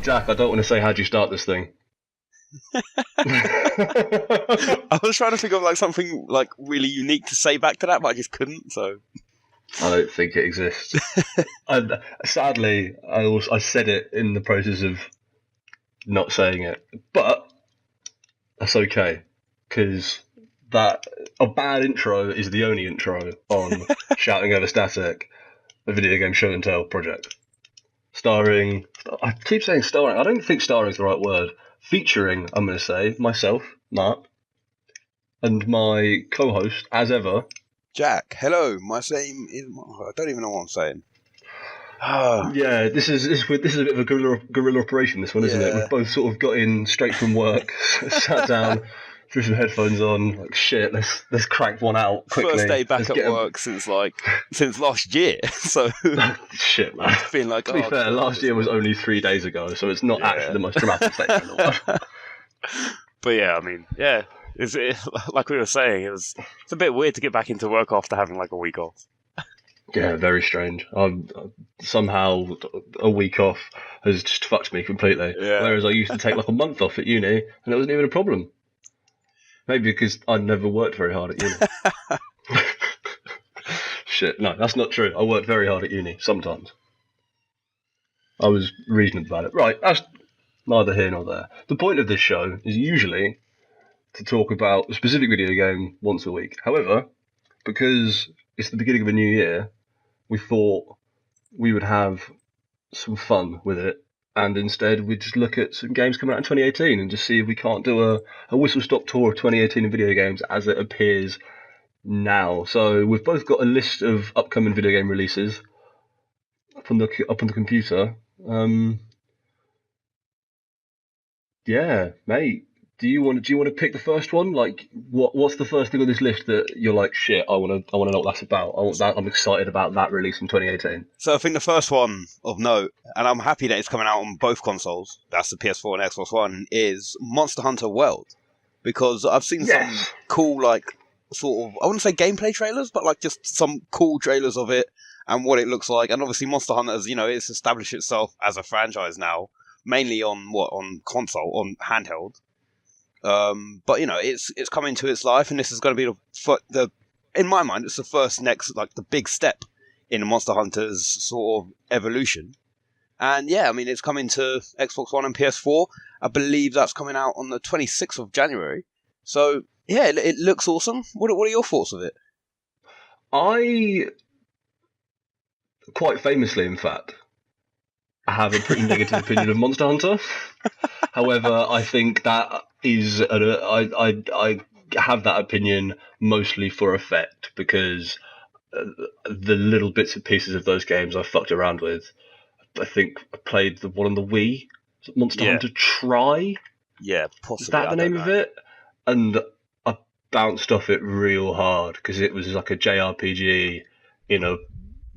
Jack, I don't want to say how'd you start this thing. I was trying to think of like something like really unique to say back to that, but I just couldn't. So I don't think it exists. And sadly, I said it in the process of not saying it, but that's okay because a bad intro is the only intro on Shouting Over Static, a video game show and tell project. Starring, I keep saying starring, I don't think starring is the right word. Featuring, I'm going to say, myself, Mark, and my co-host, as ever, Jack. Hello, my name is. I don't even know what I'm saying. Yeah, this is a bit of a guerrilla operation, this one, isn't it? Yeah. We've both sort of got in straight from work, sat down, threw some headphones on, like shit, let's crack one out quickly. First day back Let's at get work since last year. So shit, man. it's been like, To be fair, last year was only 3 days ago, so it's not actually the most dramatic statement in the world. But yeah, I mean, yeah, like we were saying, it's a bit weird to get back into work after having like a week off. Yeah, very strange. Somehow a week off has just fucked me completely. Yeah. Whereas I used to take like a month off at uni, and it wasn't even a problem. Maybe because I never worked very hard at uni. Shit, no, that's not true. I worked very hard at uni, sometimes. I was reasonable about it. Right, that's neither here nor there. The point of this show is usually to talk about a specific video game once a week. However, because it's the beginning of a new year, we thought we would have some fun with it, and instead we'd just look at some games coming out in 2018 and just see if we can't do a whistle-stop tour of 2018 in video games as it appears now. So we've both got a list of upcoming video game releases up on the computer. Yeah, mate. Do you want to pick the first one? Like, what's the first thing on this list that you're like, shit? I want to know what that's about. I'm excited about that release in 2018. So I think the first one of note, and I'm happy that it's coming out on both consoles, that's the PS4 and Xbox One, is Monster Hunter World. Because I've seen some cool, like, sort of, I wouldn't say gameplay trailers, but like just some cool trailers of it and what it looks like. And obviously Monster Hunter, it's established itself as a franchise now, mainly on console, on handheld. But it's coming to its life, and this is going to be in my mind, it's the next the big step in Monster Hunter's sort of evolution. And yeah, I mean, it's coming to Xbox One and PS4. I believe that's coming out on the 26th of January. So yeah, it looks awesome. What are your thoughts of it? I, quite famously, in fact, have a pretty negative opinion of Monster Hunter. However, I think that is I have that opinion mostly for effect, because the little bits and pieces of those games I fucked around with. I think I played the one on the Wii, Monster Hunter Try. Yeah, possibly. Is that the name of it? And I bounced off it real hard because it was like a JRPG in a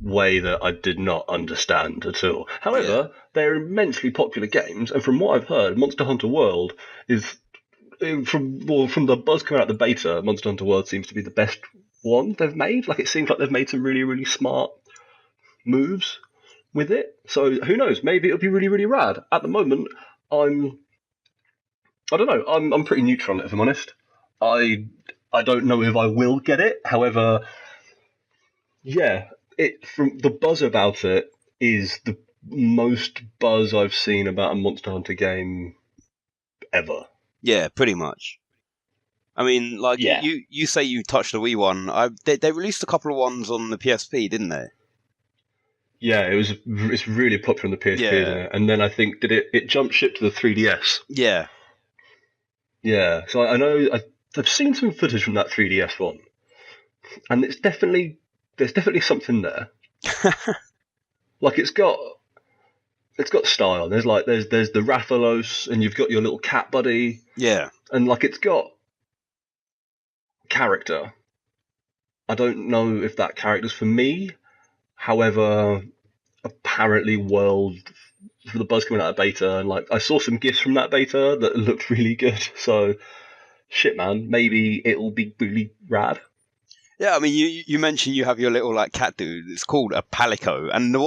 way that I did not understand at all. However, they're immensely popular games, and from what I've heard, Monster Hunter World is from the buzz coming out the beta. Monster Hunter World seems to be the best one they've made. Like, it seems like they've made some really, really smart moves with it. So who knows? Maybe it'll be really, really rad. At the moment, I don't know. I'm pretty neutral on it, if I'm honest. I don't know if I will get it. However, yeah. From the buzz about it is the most buzz I've seen about a Monster Hunter game ever. Yeah, pretty much. I mean, you say you touched the Wii one. They released a couple of ones on the PSP, didn't they? Yeah, it's really popular on the PSP, isn't it? And then I think it jumped ship to the 3DS. Yeah. Yeah, so I know I've seen some footage from that 3DS one, and there's definitely something there. Like, it's got style. There's the Rathalos, and you've got your little cat buddy. Yeah. And like, it's got character. I don't know if that character's for me. However, apparently World, for the buzz coming out of beta, and like, I saw some GIFs from that beta that looked really good. So shit, man, maybe it'll be really rad. Yeah, I mean, you mentioned you have your little like cat dude. It's called a Palico, and the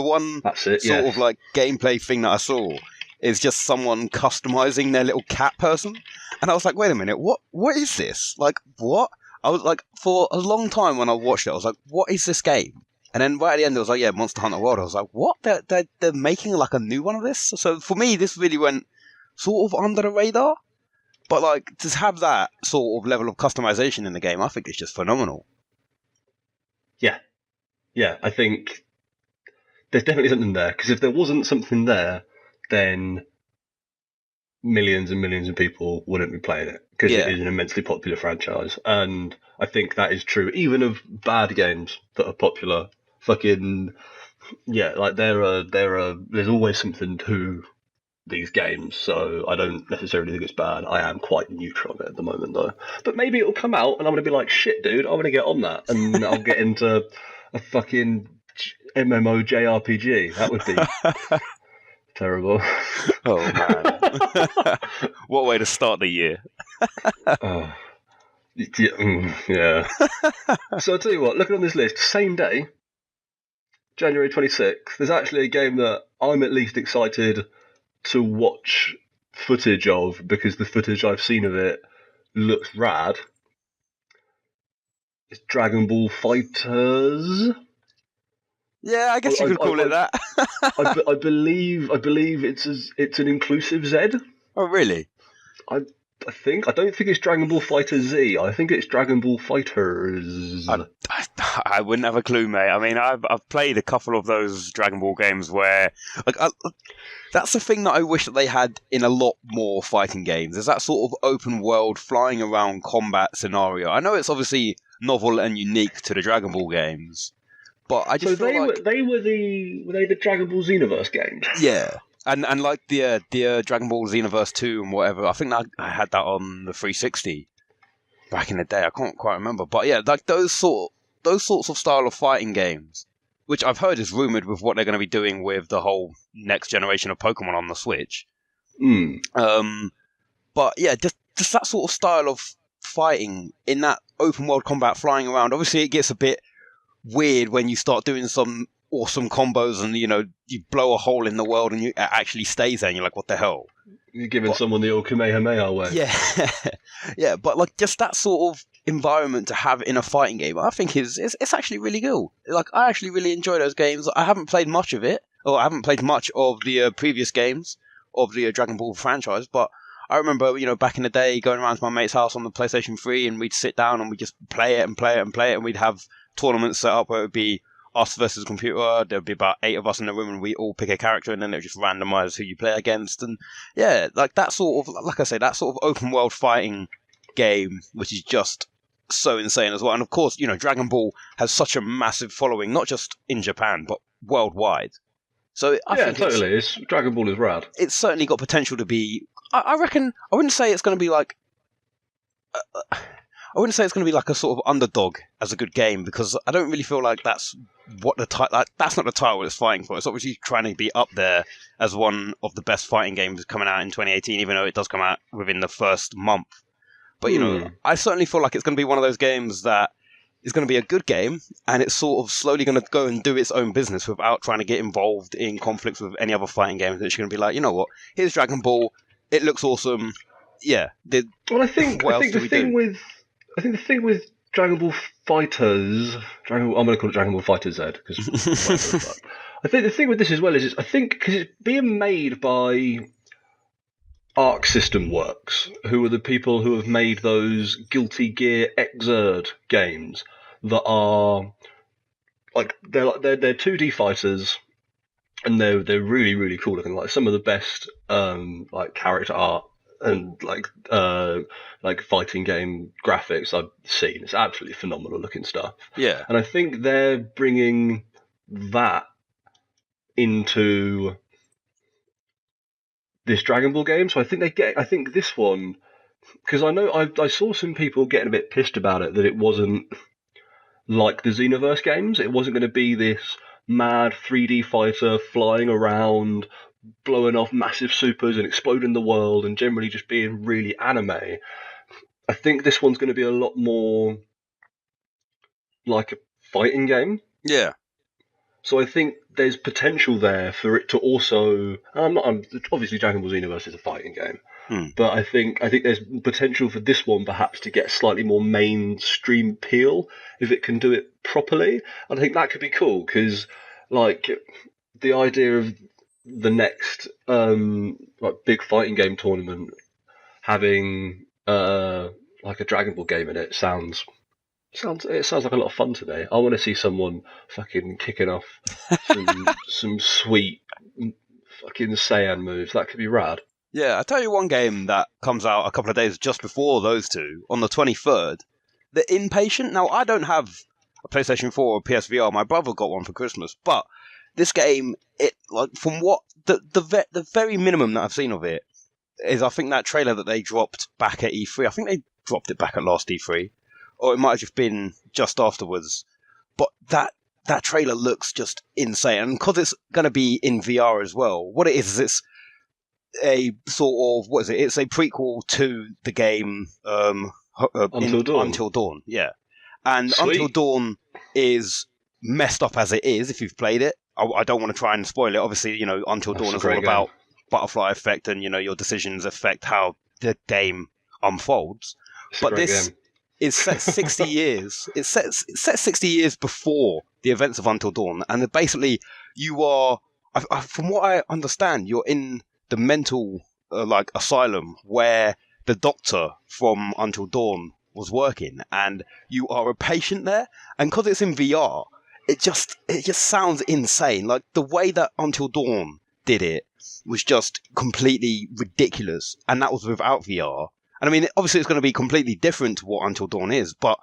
one That's it, sort of like gameplay thing that I saw, is just someone customizing their little cat person. And I was like, wait a minute, what is this? Like, what? I was like, for a long time when I watched it, I was like, what is this game? And then right at the end, it was like, yeah, Monster Hunter World. I was like, what? They're making like a new one of this? So for me, this really went sort of under the radar. But like, to have that sort of level of customization in the game, I think it's just phenomenal. Yeah, I think there's definitely something there, because if there wasn't something there, then millions and millions of people wouldn't be playing it, because it is an immensely popular franchise. And I think that is true even of bad games that are popular. Fucking yeah, like there's always something to these games, so I don't necessarily think it's bad. I am quite neutral on it at the moment, though. But maybe it'll come out and I'm going to be like, shit, dude, I'm going to get on that, and I'll get into a fucking MMO JRPG. That would be terrible. Oh, man. What a way to start the year. Oh, yeah. So I'll tell you what, looking on this list, same day, January 26th, there's actually a game that I'm at least excited to watch footage of, because the footage I've seen of it looks rad. It's Dragon Ball FighterZ. Yeah, I guess you could call it that. I believe it's an inclusive Z. Oh, really? I don't think it's Dragon Ball FighterZ. I think it's Dragon Ball FighterZ. I wouldn't have a clue, mate. I mean, I've played a couple of those Dragon Ball games where, like, that's the thing that I wish that they had in a lot more fighting games. Is that sort of open world, flying around combat scenario. I know it's obviously novel and unique to the Dragon Ball games, but I just feel like were they the Dragon Ball Xenoverse games? Yeah. And like the Dragon Ball Xenoverse 2 and whatever, I think that I had that on the 360 back in the day. I can't quite remember, but yeah, like those sorts of style of fighting games, which I've heard is rumored with what they're going to be doing with the whole next generation of Pokemon on the Switch. But yeah, just that sort of style of fighting in that open world combat, flying around. Obviously, it gets a bit weird when you start doing some awesome combos and, you know, you blow a hole in the world and it actually stays there and you're like, what the hell? You're giving someone the old Kamehameha way. Yeah. Yeah, but like just that sort of environment to have in a fighting game, I think it's actually really cool. Like, I actually really enjoy those games. I haven't played much of it, or I haven't played much of the previous games of the Dragon Ball franchise, but I remember, you know, back in the day going around to my mate's house on the PlayStation 3 and we'd sit down and we'd just play it and play it and play it, and we'd have tournaments set up where it would be us versus computer. There'd be about 8 of us in the room and we all pick a character and then it would just randomize who you play against. And yeah, like that sort of, like I say, that sort of open world fighting game, which is just so insane as well. And of course, you know, Dragon Ball has such a massive following, not just in Japan, but worldwide. So I think totally. Dragon Ball is rad. It's certainly got potential to be, I reckon, I wouldn't say it's going to be like, I wouldn't say it's going to be like a sort of underdog as a good game, because I don't really feel like that's what the title. That's not the title it's fighting for. It's obviously trying to be up there as one of the best fighting games coming out in 2018, even though it does come out within the first month. But you know, I certainly feel like it's going to be one of those games that is going to be a good game, and it's sort of slowly going to go and do its own business without trying to get involved in conflicts with any other fighting games. It's going to be like, you know what? Here's Dragon Ball. It looks awesome. Yeah. I think the thing with Dragon Ball FighterZ, I'm going to call it Dragon Ball FighterZ, because I think the thing with this as well is, I think because it's being made by Arc System Works, who are the people who have made those Guilty Gear Xrd games that are like they're 2D fighters, and they're really, really cool looking. Like some of the best like character art and like fighting game graphics I've seen. It's absolutely phenomenal looking stuff. Yeah. And I think they're bringing that into this Dragon Ball game. So I think this one, because I know I saw some people getting a bit pissed about it, that it wasn't like the Xenoverse games. It wasn't going to be this mad 3D fighter flying around, blowing off massive supers and exploding the world and generally just being really anime. I think this one's going to be a lot more like a fighting game. Yeah. So I think there's potential there for it to also. Obviously Dragon Ball Xenoverse is a fighting game, but I think there's potential for this one perhaps to get slightly more mainstream appeal if it can do it properly. And I think that could be cool because, like, the idea of the next like big fighting game tournament having like a Dragon Ball game in it sounds like a lot of fun to me. I want to see someone fucking kicking off some sweet fucking Saiyan moves. That could be rad. Yeah, I'll tell you one game that comes out a couple of days just before those two, on the 23rd. The Inpatient. Now, I don't have a PlayStation 4 or PSVR. My brother got one for Christmas, but this game, it like from what the very minimum that I've seen of it is, I think that trailer that they dropped back at E3. I think they dropped it back at last E3. Or it might have just been just afterwards. But that trailer looks just insane. And because it's going to be in VR as well, what it is it's a sort of, what is it? It's a prequel to the game Until Dawn, yeah. And Sweet. Until Dawn is messed up as it is, if you've played it. I don't want to try and spoil it. Obviously, Until Dawn is all about butterfly effect and, your decisions affect how the game unfolds. But this... game. It's set 60 years. It's set 60 years before the events of Until Dawn, and basically you are, from what I understand, you're in the mental asylum where the doctor from Until Dawn was working, and you are a patient there. And because it's in VR, it just sounds insane. Like the way that Until Dawn did it was just completely ridiculous, and that was without VR. And I mean, obviously it's going to be completely different to what Until Dawn is, but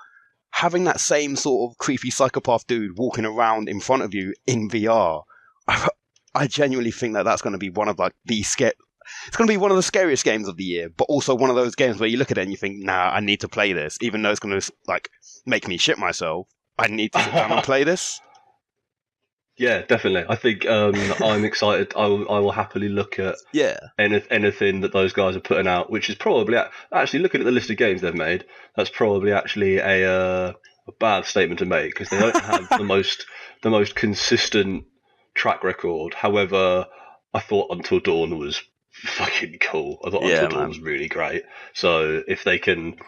having that same sort of creepy psychopath dude walking around in front of you in VR, I genuinely think that that's going to be one of it's going to be one of the scariest games of the year, but also one of those games where you look at it and you think, nah, I need to play this, even though it's going to make me shit myself. I need to sit down and play this. Yeah, definitely. I think I'm excited. I will happily look at anything that those guys are putting out, which is probably actually, looking at the list of games they've made, that's probably actually a bad statement to make because they don't have the most consistent track record. However, I thought Until Dawn was fucking cool. I thought Until Dawn was really great. So if they can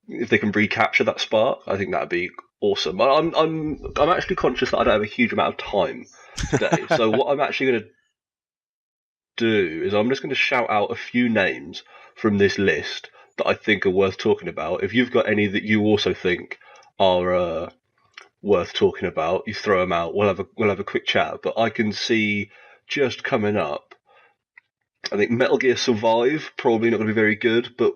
recapture that spark, I think that'd be awesome. I'm actually conscious that I don't have a huge amount of time today. So what I'm actually going to do is I'm just going to shout out a few names from this list that I think are worth talking about. If you've got any that you also think are worth talking about, you throw them out. We'll have a quick chat. But I can see just coming up, I think Metal Gear Survive, probably not going to be very good, but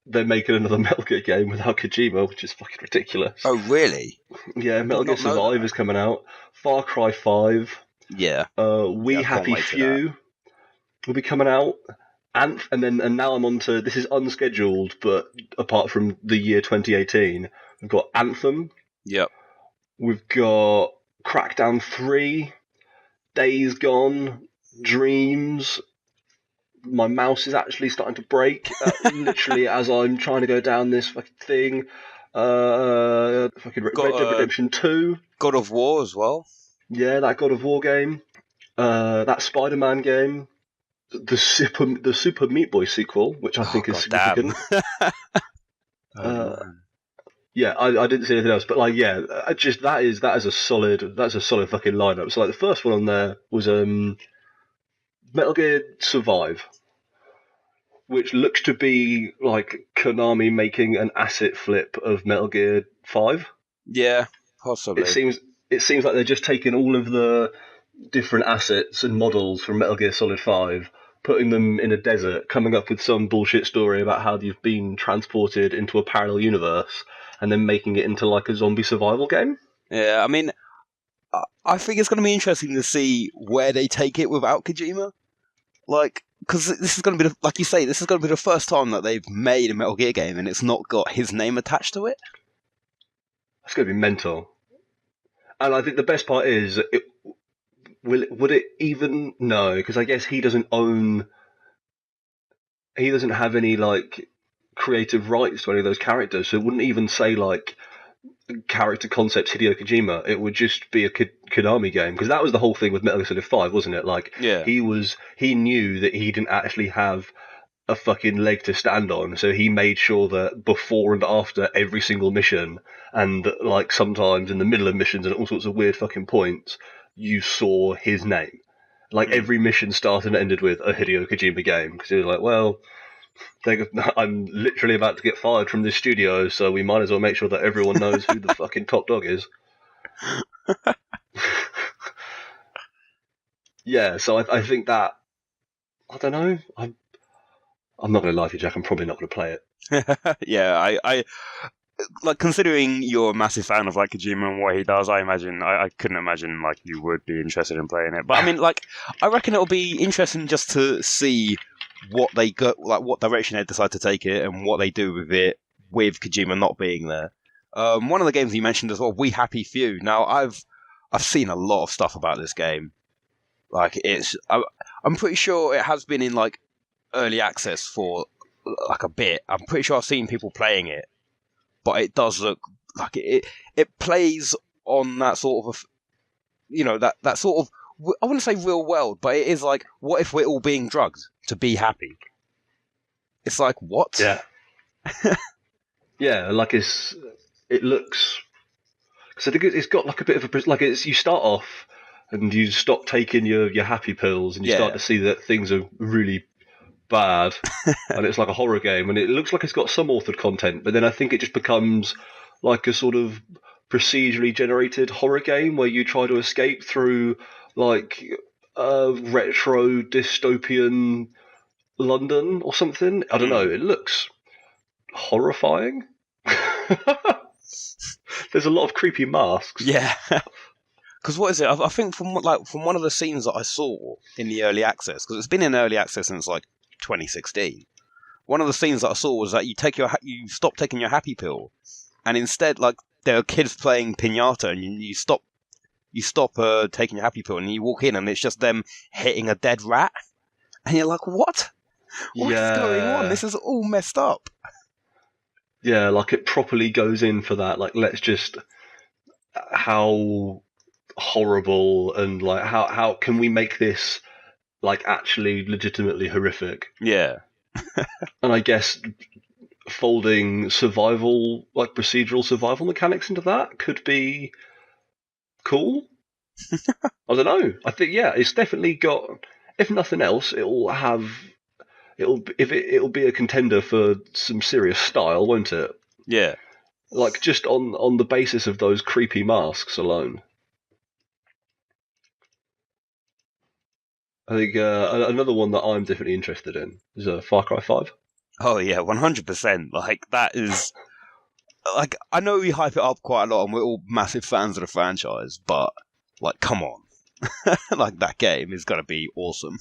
they're making another Metal Gear game without Kojima, which is fucking ridiculous. Oh, really? Yeah, Metal Gear Survive is coming out. Far Cry 5. Yeah. We Happy Few will be coming out. And now I'm on to, this is unscheduled, but apart from the year 2018, we've got Anthem. Yep. We've got Crackdown 3, Days Gone, Dreams. My mouse is actually starting to break, literally as I'm trying to go down this fucking thing. Fucking Red Dead Redemption 2. God of War as well. Yeah, that God of War game. That Spider-Man game. The Super Meat Boy sequel, which I think is significant. Yeah, I didn't see anything else, but that is a solid fucking lineup. So the first one on there was Metal Gear Survive, which looks to be like Konami making an asset flip of Metal Gear 5. Yeah, possibly. It seems like they're just taking all of the different assets and models from Metal Gear Solid 5, putting them in a desert, coming up with some bullshit story about how you've been transported into a parallel universe, and then making it into like a zombie survival game. Yeah, I mean, I think it's going to be interesting to see where they take it without Kojima. Because this is going to be, like you say, this is going to be the first time that they've made a Metal Gear game and it's not got his name attached to it. That's going to be mental. And I think the best part is, would it even... No, because I guess he doesn't have any, creative rights to any of those characters, so it wouldn't even say, character concepts Hideo Kojima, it would just be a Konami game, because that was the whole thing with Metal Gear Solid 5, wasn't it? Like, Yeah. he knew that he didn't actually have a fucking leg to stand on, so he made sure that before and after every single mission, and like sometimes in the middle of missions and all sorts of weird fucking points, you saw his name. Like every mission started and ended with a Hideo Kojima game, because he was like, well, I'm literally about to get fired from this studio, so we might as well make sure that everyone knows who the fucking top dog is. Yeah, so I think that, I don't know, I'm not going to lie to you, Jack, I'm probably not going to play it. Yeah, I like, considering you're a massive fan of like Kojima and what he does, I couldn't imagine like you would be interested in playing it. But I mean, like, I reckon it'll be interesting just to see what they go, like what direction they decide to take it and what they do with it with Kojima not being there. One of the games you mentioned as well, We Happy Few. Now I've seen a lot of stuff about this game. Like, I'm pretty sure it has been in like early access for like a bit. I'm pretty sure I've seen people playing it, but it does look like it plays on that sort of, you know, that sort of, I wouldn't say real world, but it is like, what if we're all being drugged to be happy? It's like, what? Yeah. Yeah, like it looks, because I think it's got like a bit of a, like, it's, you start off and you stop taking your happy pills and you start to see that things are really bad, and it's like a horror game, and it looks like it's got some authored content, but then I think it just becomes like a sort of procedurally generated horror game where you try to escape through like retro dystopian London or something. I don't know. It looks horrifying. There's a lot of creepy masks. Yeah. Because what is it? I think from one of the scenes that I saw in the early access, because it's been in early access since like 2016. One of the scenes that I saw was that you stop taking your happy pill, and instead, like, there are kids playing pinata, and you stop taking your happy pill, and you walk in, and it's just them hitting a dead rat, and you're like, what? What is going on? This is all messed up. Yeah, like it properly goes in for that. Like, let's just, how horrible, and like how can we make this like actually legitimately horrific? Yeah. And I guess folding survival, like procedural survival mechanics into that could be cool. I don't know. I think, yeah, it's definitely got, if nothing else, it'll be a contender for some serious style, won't it? Yeah. Like, just on the basis of those creepy masks alone. I think another one that I'm definitely interested in is Far Cry 5. Oh yeah, 100%. Like, that is, like, I know we hype it up quite a lot, and we're all massive fans of the franchise, but like, come on, like, that game is gonna be awesome.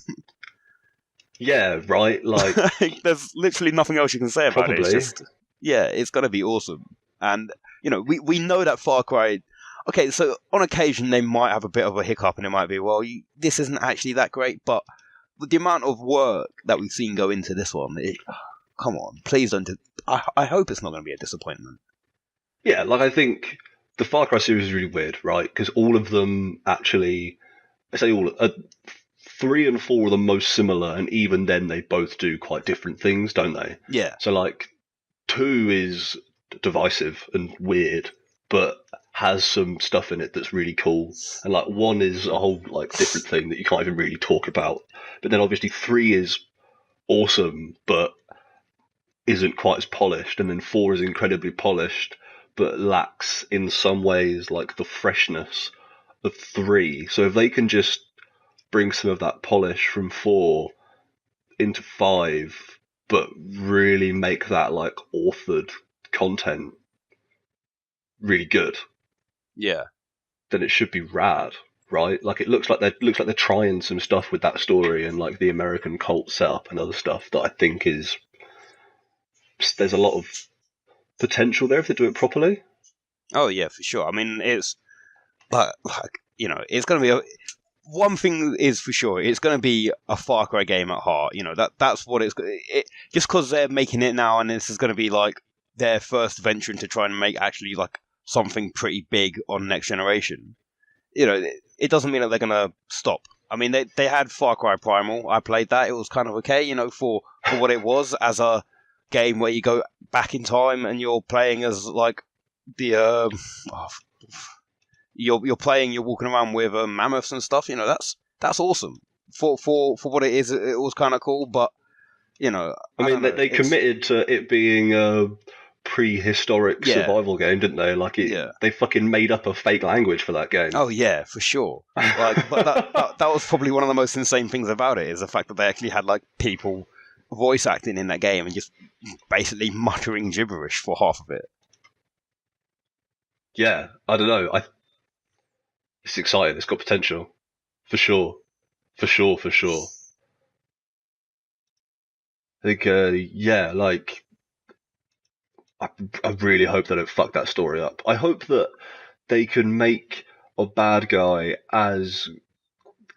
Yeah, right. Like, there's literally nothing else you can say about probably. it. It's just, yeah, it's gonna be awesome. And you know, we know that Far Cry. Okay, so on occasion they might have a bit of a hiccup, and it might be, well, this isn't actually that great. But with the amount of work that we've seen go into this one, come on, please don't. I hope it's not going to be a disappointment. Yeah, like, I think the Far Cry series is really weird, right? Because all of them actually, I say all, 3 and 4 are the most similar, and even then they both do quite different things, don't they? Yeah. So like, 2 is divisive and weird, but has some stuff in it that's really cool, and like 1 is a whole like different thing that you can't even really talk about. But then obviously 3 is awesome, but isn't quite as polished, and then 4 is incredibly polished, but lacks in some ways like the freshness of 3. So if they can just bring some of that polish from 4 into 5, but really make that like authored content really good, yeah, then it should be rad, right? Like, it looks like they're trying some stuff with that story and like the American cult setup and other stuff that I think is, there's a lot of potential there if they do it properly. Oh yeah, for sure. I mean, it's like you know, it's going to be one thing is for sure. It's going to be a Far Cry game at heart. You know, that's what it's. Just because they're making it now, and this is going to be like their first venture into trying to make actually like something pretty big on next generation, it doesn't mean that they're going to stop. I mean, they had Far Cry Primal. I played that. It was kind of okay, for what it was as a game where you go back in time and you're playing as like the you're walking around with mammoths and stuff. That's awesome. For what it is, it was kind of cool. But I mean, they committed to it being a prehistoric survival game, didn't they? Like they fucking made up a fake language for that game. Oh yeah, for sure. Like, but that was probably one of the most insane things about it, is the fact that they actually had like people voice acting in that game and just basically muttering gibberish for half of it. Yeah, I don't know. It's exciting. It's got potential, for sure. I think, like, I really hope they don't fuck that story up. I hope that they can make a bad guy as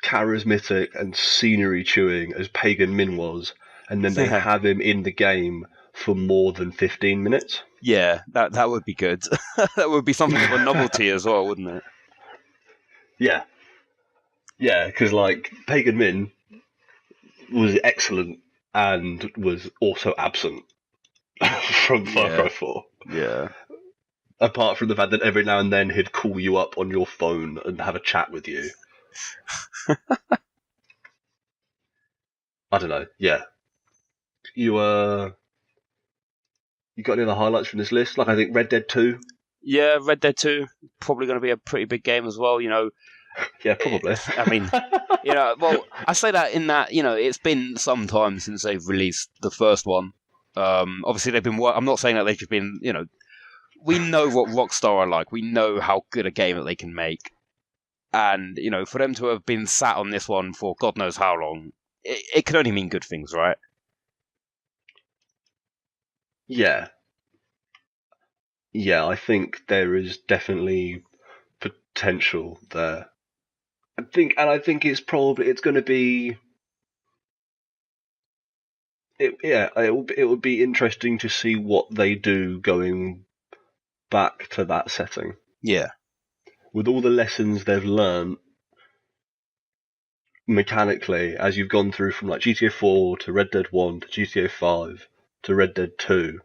charismatic and scenery chewing as Pagan Min was, and then they have him in the game for more than 15 minutes. Yeah, that would be good. That would be something of a novelty as well, wouldn't it? Yeah. Yeah, because, like, Pagan Min was excellent and was also absent from Far Cry 4. Yeah. Apart from the fact that every now and then he'd call you up on your phone and have a chat with you. I don't know. Yeah. You got any other highlights from this list? Like, I think Red Dead 2. Yeah, Red Dead 2 probably going to be a pretty big game as well. Yeah, probably. I mean, well, I say that in that it's been some time since they've released the first one. Obviously, they've been. I'm not saying that they've just been. We know what Rockstar are like. We know how good a game that they can make, and for them to have been sat on this one for God knows how long, it can only mean good things, right? Yeah. Yeah, I think there is definitely potential there. I think it's going to be. It would be interesting to see what they do going back to that setting. Yeah. With all the lessons they've learned mechanically, as you've gone through from like GTA 4 to Red Dead 1 to GTA 5 to Red Dead 2,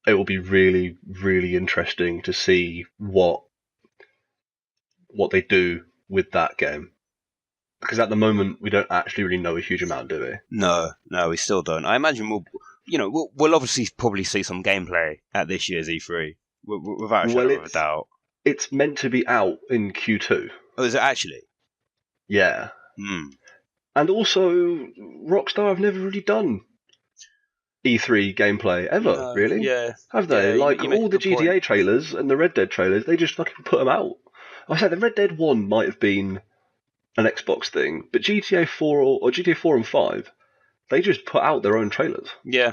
it will be really, really interesting to see what they do with that game. Because at the moment, we don't actually really know a huge amount, do we? No, we still don't. I imagine we'll obviously probably see some gameplay at this year's E3, without a shadow of a doubt. It's meant to be out in Q2. Oh, is it actually? Yeah. And also, Rockstar have never really done E3 gameplay ever, really. Yeah. Have they? Yeah, like, all the GTA point. trailers and the Red Dead trailers, they just fucking put them out. I said the Red Dead 1 might have been an Xbox thing, but GTA 4 or GTA 4 and 5, they just put out their own trailers. Yeah.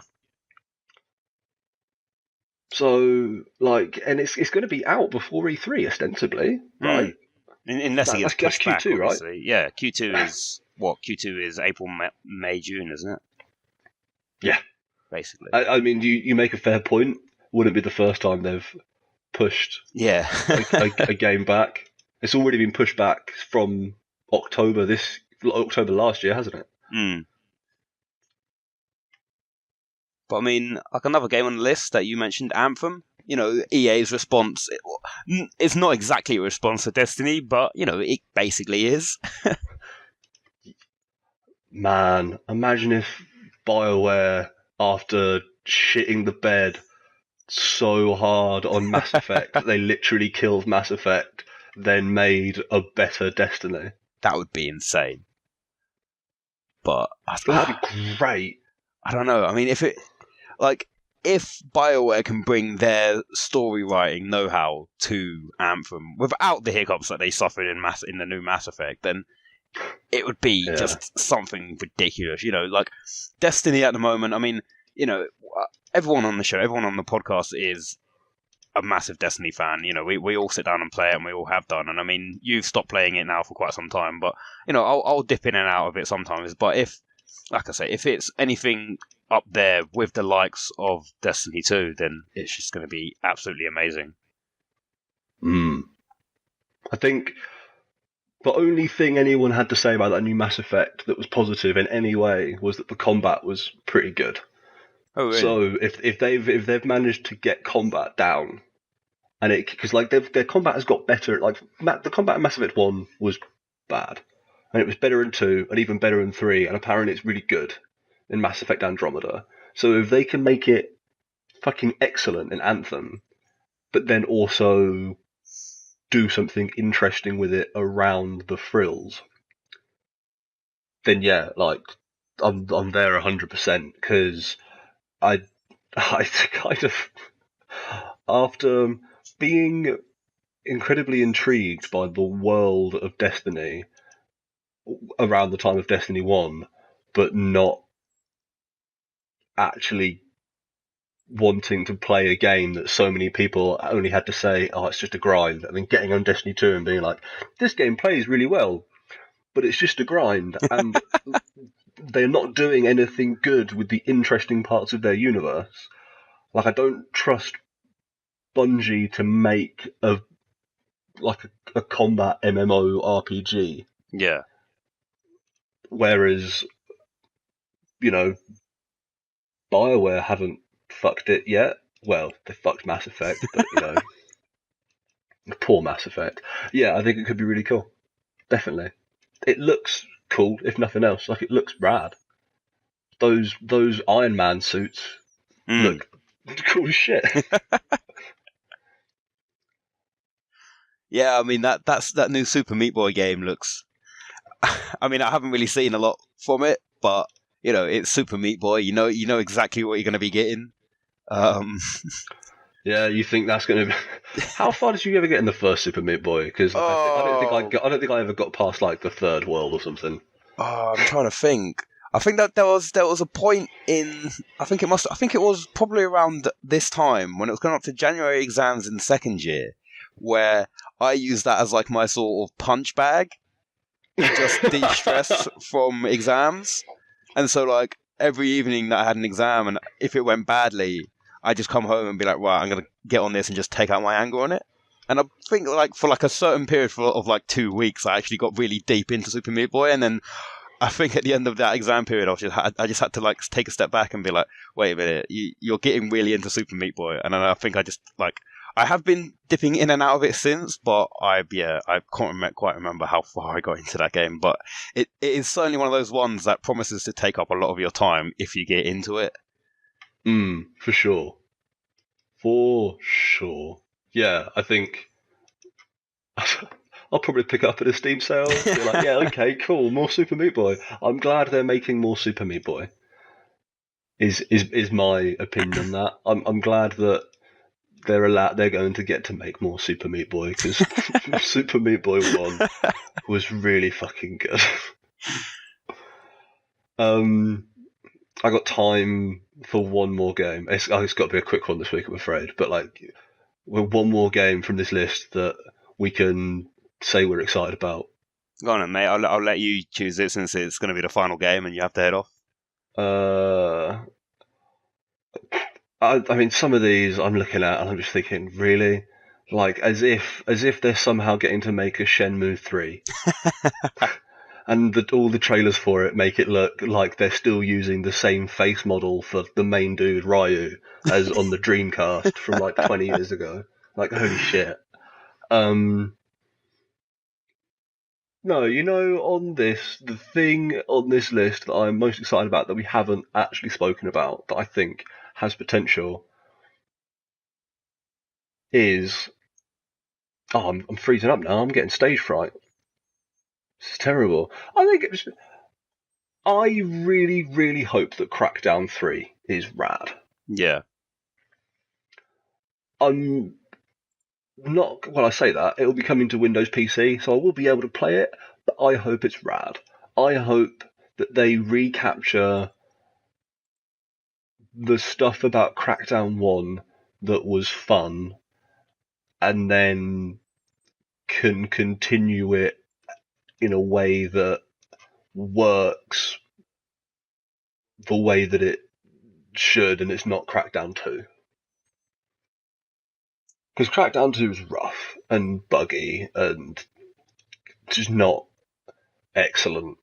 So, like, and it's going to be out before E3, ostensibly, right? Unless it gets pushed back, Q2, obviously. Right? Yeah, Q2 is what? Q2 is April, May, June, isn't it? Yeah. Basically. I mean, you make a fair point. Wouldn't be the first time they've pushed a game back. It's already been pushed back from October last year, hasn't it? But I mean, like another game on the list that you mentioned, Anthem. EA's response, it's not exactly a response to Destiny, but, it basically is. Man, imagine if BioWare, after shitting the bed so hard on Mass Effect, they literally killed Mass Effect, then made a better Destiny. That would be insane. But that'd be great. I don't know. I mean, if BioWare can bring their story writing know-how to Anthem without the hiccups that they suffered in the new Mass Effect, then it would be just something ridiculous. Like Destiny at the moment. I mean, everyone on the show, everyone on the podcast is a massive Destiny fan. We all sit down and play it, and we all have done. And I mean, you've stopped playing it now for quite some time, but I'll dip in and out of it sometimes. But if it's anything up there with the likes of Destiny 2, then it's just going to be absolutely amazing. I think the only thing anyone had to say about that new Mass Effect that was positive in any way was that the combat was pretty good. Oh, really? So if they've managed to get combat down, and because like their combat has got better. Like the combat in Mass Effect 1 was bad, and it was better in 2, and even better in 3, and apparently it's really good in Mass Effect Andromeda. So if they can make it fucking excellent in Anthem, but then also do something interesting with it around the frills, then yeah, like I'm there 100% because I kind of after being incredibly intrigued by the world of Destiny around the time of Destiny 1, but not actually wanting to play a game that so many people only had to say, oh, it's just a grind, and then getting on Destiny 2 and being like, this game plays really well, but it's just a grind, and they're not doing anything good with the interesting parts of their universe. Like, I don't trust Bungie to make a combat MMO RPG. Yeah. Whereas, BioWare haven't fucked it yet. Well, they fucked Mass Effect, but, poor Mass Effect. Yeah, I think it could be really cool. Definitely. It looks cool, if nothing else. Like, it looks rad. Those Iron Man suits look cool as shit. Yeah, I mean that new Super Meat Boy game looks. I mean, I haven't really seen a lot from it, but it's Super Meat Boy. You know exactly what you're going to be getting. Yeah, you think that's going to be... How far did you ever get in the first Super Meat Boy? Because I don't think I ever got past like the third world or something. Oh, I'm trying to think. I think that there was a point in. I think it was probably around this time when it was going up to January exams in second year, where I used that as like my sort of punch bag to just de-stress from exams. And so like every evening that I had an exam, and if it went badly, I just come home and be like, right, I'm going to get on this and just take out my anger on it. And I think like for like a certain period of like 2 weeks, I actually got really deep into Super Meat Boy, and then I think at the end of that exam period, I just had to like take a step back and be like, wait a minute, you're getting really into Super Meat Boy, and then I think I just like I have been dipping in and out of it since, but I can't quite remember how far I got into that game. But it is certainly one of those ones that promises to take up a lot of your time if you get into it. For sure. For sure. Yeah, I think I'll probably pick it up at a Steam sale. Be like, yeah, okay, cool, more Super Meat Boy. I'm glad they're making more Super Meat Boy. Is my opinion on that. I'm glad that they're going to get to make more Super Meat Boy, because Super Meat Boy 1 was really fucking good. I got time for one more game. It's got to be a quick one this week, I'm afraid. But like, one more game from this list that we can say we're excited about. Go on then, mate. I'll let you choose it since it's going to be the final game and you have to head off. I mean, some of these I'm looking at and I'm just thinking, really? Like, as if they're somehow getting to make a Shenmue 3. And all the trailers for it make it look like they're still using the same face model for the main dude, Ryu, as on the Dreamcast from like 20 years ago. Like, holy shit. No, on this, the thing on this list that I'm most excited about that we haven't actually spoken about, that I think has potential, is... Oh, I'm freezing up now. I'm getting stage fright. It's terrible. I really, really hope that Crackdown 3 is rad. Yeah. I'm not... Well, I say that. It'll be coming to Windows PC, so I will be able to play it, but I hope it's rad. I hope that they recapture the stuff about Crackdown 1 that was fun, and then can continue it in a way that works the way that it should, and it's not Crackdown 2. Because Crackdown 2 was rough and buggy and just not excellent.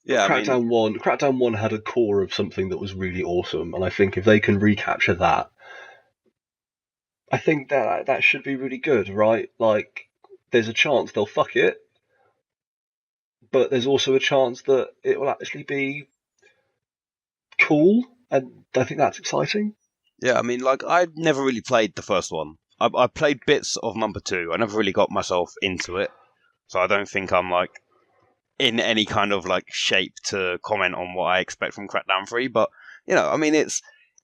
Yeah, Crackdown 1 had a core of something that was really awesome, and I think if they can recapture that, I think that should be really good, right? Like, there's a chance they'll fuck it, but there's also a chance that it will actually be cool, and I think that's exciting. Yeah, I mean, like, I never really played the first one. I played bits of number 2. I never really got myself into it, so I don't think I'm, like, in any kind of, like, shape to comment on what I expect from Crackdown 3, but, you know, I mean, it's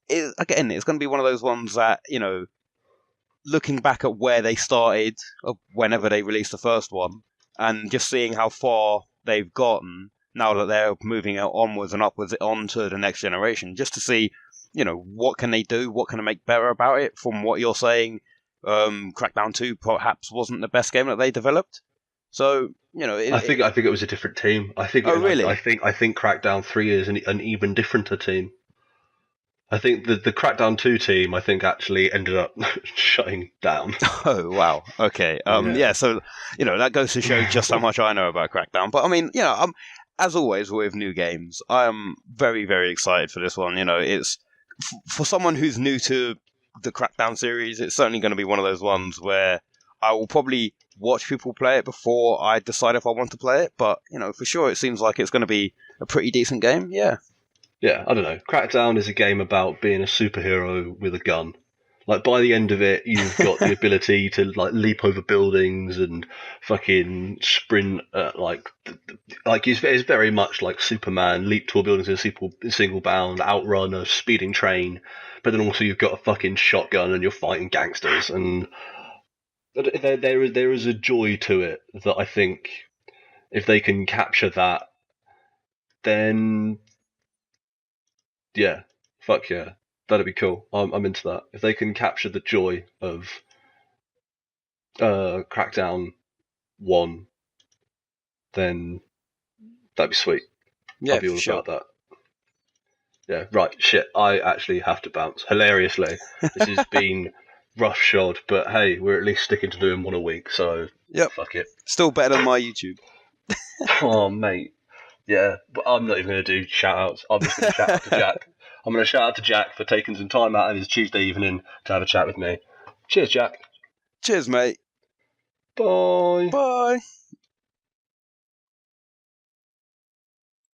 going to be one of those ones that, you know, looking back at where they started, whenever they released the first one, and just seeing how far they've gotten now that they're moving onwards and upwards onto the next generation, just to see, you know, what can they do, what can they make better about it. From what you're saying, Crackdown 2 perhaps wasn't the best game that they developed. So, you know, I think it was a different team. Really? I think Crackdown 3 is an even differenter team. I think the Crackdown 2 team, I think, actually ended up shutting down. Oh, wow. Okay. Yeah, so, you know, that goes to show just how much I know about Crackdown. But, I mean, you know, as always with new games, I am very, very excited for this one. You know, it's for someone who's new to the Crackdown series, it's certainly going to be one of those ones where I will probably watch people play it before I decide if I want to play it. But, you know, for sure, it seems like it's going to be a pretty decent game. Yeah. Yeah, I don't know. Crackdown is a game about being a superhero with a gun. Like, by the end of it, you've got the ability to, like, leap over buildings and fucking sprint like it's very much like Superman, leap tall buildings in a single bound, outrun a speeding train, but then also you've got a fucking shotgun and you're fighting gangsters, and there is a joy to it that I think if they can capture that, then yeah, fuck yeah, that'd be cool. I'm into that. If they can capture the joy of Crackdown 1, then that'd be sweet. Yeah, I'll be all sure. about that. Yeah, right, shit, I actually have to bounce. Hilariously, this has been roughshod, but hey, we're at least sticking to doing one a week, so Yep. fuck it. Still better than my YouTube. Oh, mate. Yeah, but I'm not even going to do shout-outs. I'm just going to shout out to Jack. I'm going to shout out to Jack for taking some time out of his Tuesday evening to have a chat with me. Cheers, Jack. Cheers, mate. Bye. Bye.